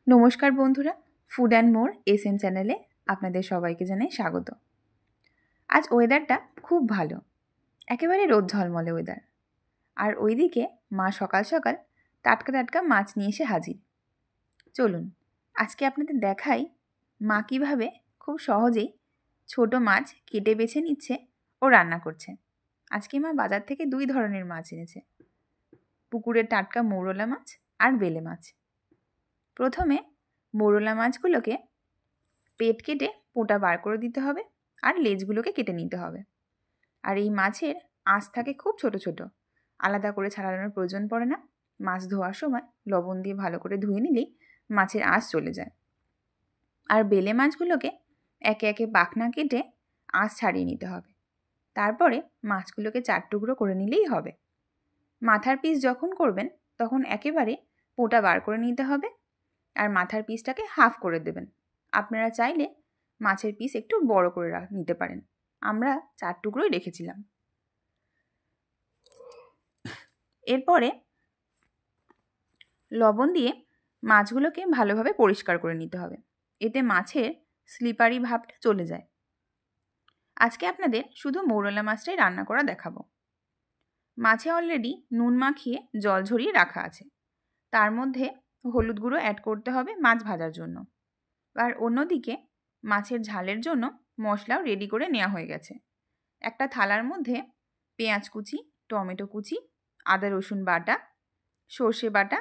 নমস্কার বন্ধুরা, food and more SM চ্যানেলে আপনাদের সবাইকে জানাই স্বাগত। আজ ওয়েদারটা খুব ভালো, একেবারে রোদ ঝলমলে ওয়েদার। আর ওইদিকে মা সকাল সকাল টাটকা টাটকা মাছ নিয়ে এসে হাজির। চলুন আজকে আপনাদের দেখাই মা কীভাবে খুব সহজেই ছোট মাছ কেটে বেছে নিচ্ছে ও রান্না করছে। আজকে মা বাজার থেকে 2 ধরনের মাছ এনেছে, পুকুরের টাটকা মৌরলা মাছ আর বেলে মাছ। প্রথমে মৌরলা মাছগুলোকে পেট কেটে পোঁটা বার করে দিতে হবে আর লেজগুলোকে কেটে নিতে হবে। আর এই মাছের আঁশ থাকে খুব ছোট ছোট, আলাদা করে ছাড়ানোর প্রয়োজন পড়ে না। মাছ ধোয়ার সময় লবণ দিয়ে ভালো করে ধুয়ে নিলেই মাছের আঁশ চলে যায়। আর বেলে মাছগুলোকে একে একে পাখনা কেটে আঁশ ছাড়িয়ে নিতে হবে। তারপরে মাছগুলোকে 4 টুকরো করে নিলেই হবে। মাথার পিস যখন করবেন তখন একেবারে পোঁটা বার করে নিতে হবে আর মাথার পিসটাকে হাফ করে দেবেন। আপনারা চাইলে মাছের পিস একটু বড় করে নিতে পারেন। আমরা 4 টুকরোই রেখেছিলাম। এরপরে লবণ দিয়ে মাছগুলোকে ভালোভাবে পরিষ্কার করে নিতে হবে, এতে মাছের স্লিপারি ভাবটা চলে যায়। আজকে আপনাদের শুধু মৌরলা মাছটাই রান্না করা দেখাবো। মাছে অলরেডি নুন মাখিয়ে জল ঝরিয়ে রাখা আছে, তার মধ্যে হলুদ গুঁড়ো অ্যাড করতে হবে মাছ ভাজার জন্য। আর অন্যদিকে মাছের ঝালের জন্য মশলাও রেডি করে নেওয়া হয়ে গেছে। একটা থালার মধ্যে পেঁয়াজ কুচি, টমেটো কুচি, আদা রসুন বাটা, সর্ষে বাটা,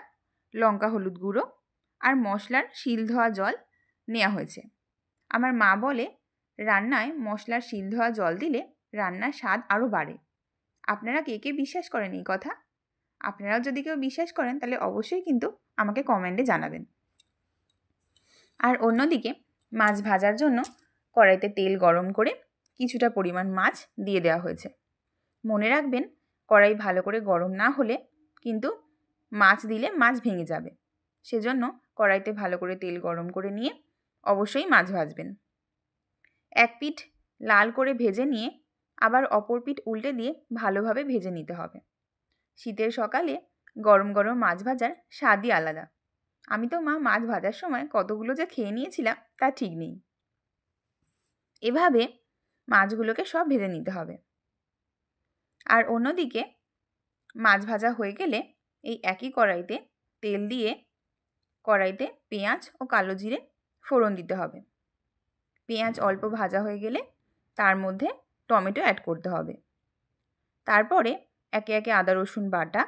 লঙ্কা হলুদ গুঁড়ো আর মশলার শিল ধোয়া জল নেওয়া হয়েছে। আমার মা বলে রান্নায় মশলার শিল ধোয়া জল দিলে রান্নার স্বাদ আরও বাড়ে। আপনারা কে কে বিশ্বাস করেন এই কথা? আপনারাও যদি কেউ বিশ্বাস করেন তাহলে অবশ্যই কিন্তু আমাকে কমেন্টে জানাবেন। আর অন্যদিকে মাছ ভাজার জন্য কড়াইতে তেল গরম করে কিছুটা পরিমাণ মাছ দিয়ে দেওয়া হয়েছে। মনে রাখবেন, কড়াই ভালো করে গরম না হলে কিন্তু মাছ দিলে মাছ ভেঙে যাবে। সেজন্য কড়াইতে ভালো করে তেল গরম করে নিয়ে অবশ্যই মাছ ভাজবেন। এক পিঠ লাল করে ভেজে নিয়ে আবার অপর পিঠ উল্টে দিয়ে ভালোভাবে ভেজে নিতে হবে। শীতের সকালে গরম গরম মাছ ভাজার স্বাদই আলাদা। আমি তো মা মাছ ভাজার সময় কতগুলো যে খেয়ে নিয়েছিলাম তা ঠিক নেই। এভাবে মাছগুলোকে সব ভেজে নিতে হবে। আর অন্যদিকে মাছ ভাজা হয়ে গেলে এই একই কড়াইতে তেল দিয়ে কড়াইতে পেঁয়াজ ও কালো জিরে ফোড়ন দিতে হবে। পেঁয়াজ অল্প ভাজা হয়ে গেলে তার মধ্যে টমেটো অ্যাড করতে হবে। তারপরে একে একে আদা রসুন বাটা,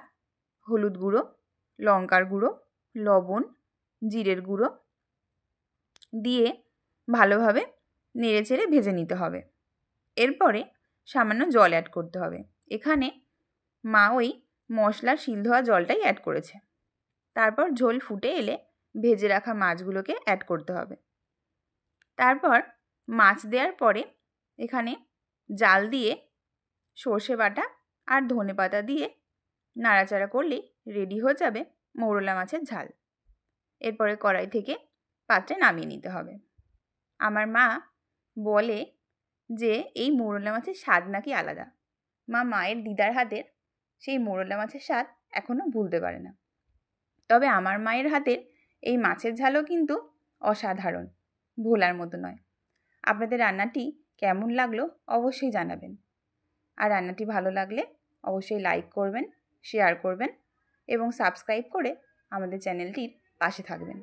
হলুদ গুঁড়ো, লঙ্কার গুঁড়ো, লবণ, জিরের গুঁড়ো দিয়ে ভালোভাবে নেড়েচেড়ে ভেজে নিতে হবে। এরপরে সামান্য জল অ্যাড করতে হবে। এখানে মা ওই মশলার শিল ধোয়া জলটাই অ্যাড করেছে। তারপর ঝোল ফুটে এলে ভেজে রাখা মাছগুলোকে অ্যাড করতে হবে। তারপর মাছ দেওয়ার পরে এখানে জাল দিয়ে সর্ষে বাটা আর ধনেপাতা দিয়ে নাড়াচাড়া করলেই রেডি হয়ে যাবে মৌরলা মাছের ঝাল। এরপরে কড়াই থেকে পাত্রে নামিয়ে নিতে হবে। আমার মা বলে যে এই মৌরলা মাছের স্বাদ নাকি আলাদা। মায়ের দিদার হাতের সেই মৌরলা মাছের স্বাদ এখনও ভুলতে পারে না। তবে আমার মায়ের হাতের এই মাছের ঝালও কিন্তু অসাধারণ, ভোলার মতো নয়। আপনাদের রান্নাটি কেমন লাগলো অবশ্যই জানাবেন। আর রান্নাটি ভালো লাগলে অবশ্যই লাইক করবেন, শেয়ার করবেন এবং সাবস্ক্রাইব করে আমাদের চ্যানেলটির পাশে থাকবেন।